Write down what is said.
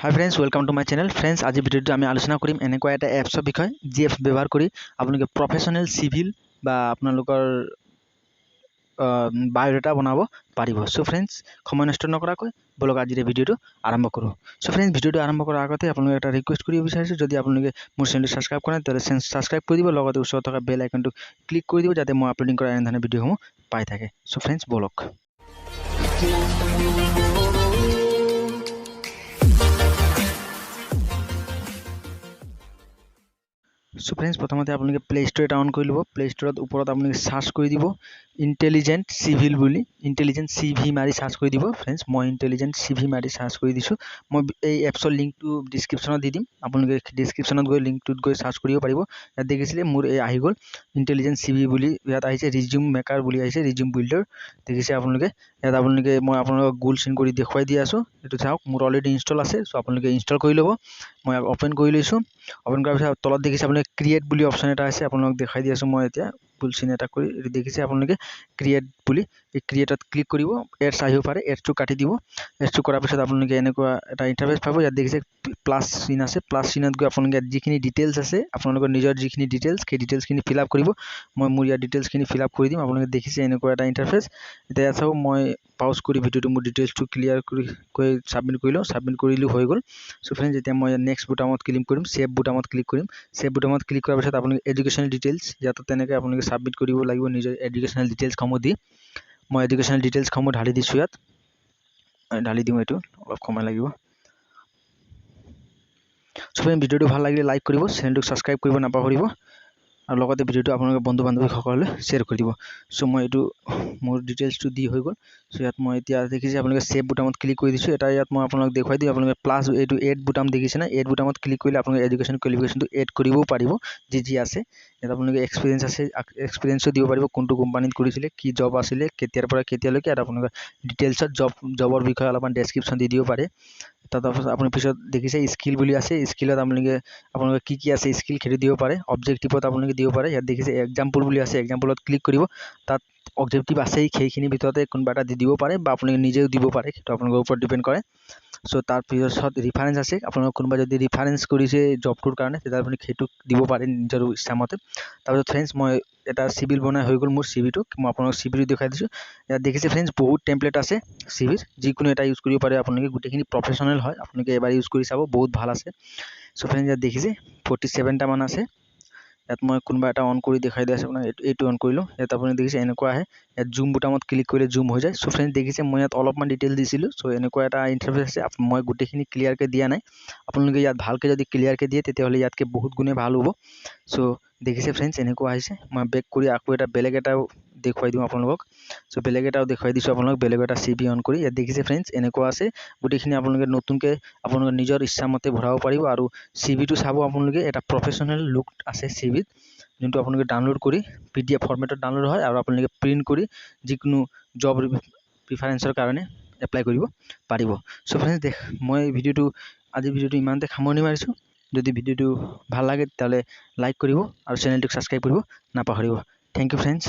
Hi friends welcome to my channel friends आज video आम आलोचना करिम एनेकुवा एटा एप्सर विषय जी एप्स व्यवहार करी आपलोके प्रोफेशनल सिविल बा आपनालोकर बायोडाटा बनाब पारिब। सो फ्रेंड्स समय नष्ट नकराকৈ बोलक आज भिडिओ आरम्भ करूँ। सो फ्रेंड्स भिडिओ आरम्भ करार आगते आपलोके एटा रिक्वेस्ट करिब बिचारिछु जदि आपलोके मोर चैनल सबस्क्राइब करे तेले सबस्क्राइब कर दिब लगते ओसरत थका बेल आइकनटो क्लिक कर दिब जाते मैं अपलोडिंग करा एने धৰণৰ भिडिओ पाई थाके। सो फ्रेंड्स बोलक सो फ्रेंड्स प्रथमते आपलोके प्ले स्टोर एटा अन कर लब। प्ले स्टोर ऊपर आपलोके सार्च कर दिब इंटेलिजेंट सिविल बुली इंटेलिजेंट सिभि मारि सार्च कर दिब। फ्रेंड्स मैं इंटेलिजेंट सिभि मारि सार्च कर दिसु। मैं এই एप्सर लिंक टू डिस्क्रिप्शन दी दिम आपलोके डिस्क्रिप्शन गई लिंक टू गई सार्च करिब पारिब। यात देखिছিলে मोर এই आहि गल इंटेलिजेंट सिभि बुली यात आइছে रिज्यूम मेकार बुली आइছে रिज्यूम बिल्डर देखिছে आपलोके यात आपलोके मैं आपलोक गोल सिन करि देखुवाई दि आसु एटु चाওক मोर अलरेडी इन्स्टल आछे। सो आपलोके इन्स्टल कर लब। मैं ओपन कर लैसु। ओपन करार पिছত तলত देखिছে आपलोके क्रिएट बुली ऑप्शन एटा आछे आपलोक देखाई दि आसु। मैं एटा गोल सिन एटा करि देखिছে आपलोके क्रिएट बुली এই ক্ৰিয়েটত ক্লিক কৰিব এডছ আহিব পাৰে এডছটো কাটি দিব। এডছটো কৰাৰ পিছত আপোনালোকে এনেকুৱা এটা ইন্টাৰফেস পাব। ইয়াত দেখিছে প্লাস চিন আছে প্লাস চিনত গৈ আপোনালোকে যিখিনি ডিটেইলছ আছে আপোনালোকৰ নিজৰ যিখিনি ডিটেইলছ সেই ডিটেইলছখিনি ফিল আপ কৰিব। মই মোৰ ইয়াৰ ডিটেইলছখিনি ফিল আপ কৰি দিম। আপোনালোকে দেখিছে এনেকুৱা এটা ইন্টাৰফেস। এতিয়া চাও মই পাউজ কৰি ভিডিওটো মোৰ ডিটেইলছটো ক্লিয়াৰ কৰি সাবমিট কৰিলো সাবমিট কৰিলো হৈ গল। সো फ्रेंड्स এতিয়া মই নেক্সট বুটামত ক্লিক কৰিম সেভ বুটামত ক্লিক কৰিম। সেভ বুটামত ক্লিক কৰাৰ পিছত আপোনালোকে এডুকেশনাল ডিটেইলছ ইয়াত তেনেকৈ আপোনালোকে সাবমিট কৰিব লাগিব নিজৰ এডুকেশনাল ডিটেইলছ সমূহ দি। मैं एडुकेशनल डिटेल्स ढाली दिसु यात ढाली दिम एटु अलप समय লাগিব। सो फ्रेंड्स भिडिओ ভাল লাগিলে लाइक करिब चैनल सबस्क्राइब करिब नापाहरिब और लगते भिडिओ आपलोके बंधु बान्धवी सकले शेयर कर दिब। सो मैं एटु मोर डिटेल्स टू दी हो गल। सो यात मैं इतिहास देखिसे आपलोके सेव बुटामत क्लिक कर दिसु। एटा यात मैं आपलोक देखुवाई दिम आपलोके प्लस एटु एड बुटाम देखिसे ना एड बुटामत क्लिक करिले आपलोके एजुकेशन क्वालिफिकेशन टू एड करिबो पारिबो जी जी आछे। यात आपलोके एक्सपिरियेंस आछे एक्सपिरियेंसो दिबो पारिबो कोनटो कोम्पानीत करिसिले कि जॉब आसिले केতিয়াर পৰা केতিয়ালৈকে আৰ आपलोके डिटेल्स जॉबर বিষয়ে অলপমান ডেসক্ৰিপচন দি দিব পাৰে। তারপর আপনি পিছত দেখিছে স্কিল বুলি আছে স্কিলত আপোনালোকে কি আছে স্কিল খেলি দিব পাৰে। অবজেক্টিভত আপোনালোকে দিব পাৰে। ইয়াত দেখিছে এক্সাম্পল বুলি আছে এক্সাম্পলত ক্লিক কৰিব তাত অবজেক্টিভ আছে সেইখিনি ভিতৰতে কোনবা এটা দি দিব পাৰে বা আপোনালোকে নিজেও দিব পাৰে সেইটো আপোনালোকৰ ওপৰত ডিপেন্ড কৰে। সো তাৰ পিছত ৰেফাৰেন্স আছে আপোনালোক কোনবা যদি ৰেফাৰেন্স কৰিছে জবটোৰ কাৰণে তেতিয়া আপুনি সেইটো দিব পাৰে নিজৰ ইচ্ছামতে। তাৰপিছত फ्रेंड्स মই এটা সিভিল বনাই হৈ গল মোৰ সিভিটো মই আপোনালোক সিভিটো দেখাই দিছো। ইয়াত দেখিছে फ्रेंड्स বহুত টেমপ্লেট আছে সিভিৰ যিকোনো এটা ইউজ কৰিব পাৰে আপোনালোকে গোটেইখিনি প্ৰফেশনাল হয় আপোনালোকে এবাৰ ইউজ কৰি চাব বহুত ভাল আছে। সো फ्रेंड्स ইয়াত দেখিছে 47টা মান আছে। ইয়াত মই কোনবা এটা অন কৰি দেখাই দি আছে আপোনাৰ এইটো অন কৰিলো। ইয়াত আপুনি দেখিছে এনেকুৱা আহে ইয়াত জুম বুটামত ক্লিক কৰিলে জুম হৈ যায়। সো फ्रेंड्स দেখিছে মই ইয়াত অলপমান ডিটেইল দিছিলো। সো এনেকুৱা এটা ইন্টাৰফেস আছে মই গোটেইখিনি ক্লিয়াৰকে দিয়া নাই আপোনালোকে ইয়াত ভালকে যদি ক্লিয়াৰকে দিয়ে তেতিয়াহলে ইয়াতকে বহুত গুণে ভাল হ'ব। সো দেখিছে फ्रेंड्स এনেকুৱা আহিছে মই বেক কৰি আকৌ এটা বেলেগ এটা দেখুৱাই দিম আপোনালোকক। সো বেলেগ এটাও দেখুৱাই দিছো আপোনালোক বেলেগ এটা সিভি অন কৰি ইয়াত দেখিছে फ्रेंड्स এনেকুৱা আছে গোটেইখিনি আপোনালোকে নতুনকে আপোনালোকৰ নিজৰ ইচ্ছামতে ভৰাব পাৰিব আৰু সিভিটো চাব আপোনালোকে এটা প্ৰফেশনাল লুক আছে সিভিত যোনটো আপোনালোকে ডাউনলোড কৰি পিডিএফ ফৰমেটত ডাউনলোড হয় আৰু আপোনালোকে প্ৰিন্ট কৰি যিকোনো জব প্ৰিফাৰেন্সৰ কাৰণে এপ্লাই কৰিব পাৰিব। সো फ्रेंड्स মই আজি ভিডিওটো ইমানতে সামৰণি মাৰিছো। যদি ভিডিওটো ভাল লাগে তাহলে লাইক কৰিব আৰু চেনেলটো সাবস্ক্ৰাইব কৰিব নাপাহৰিব। Thank you friends.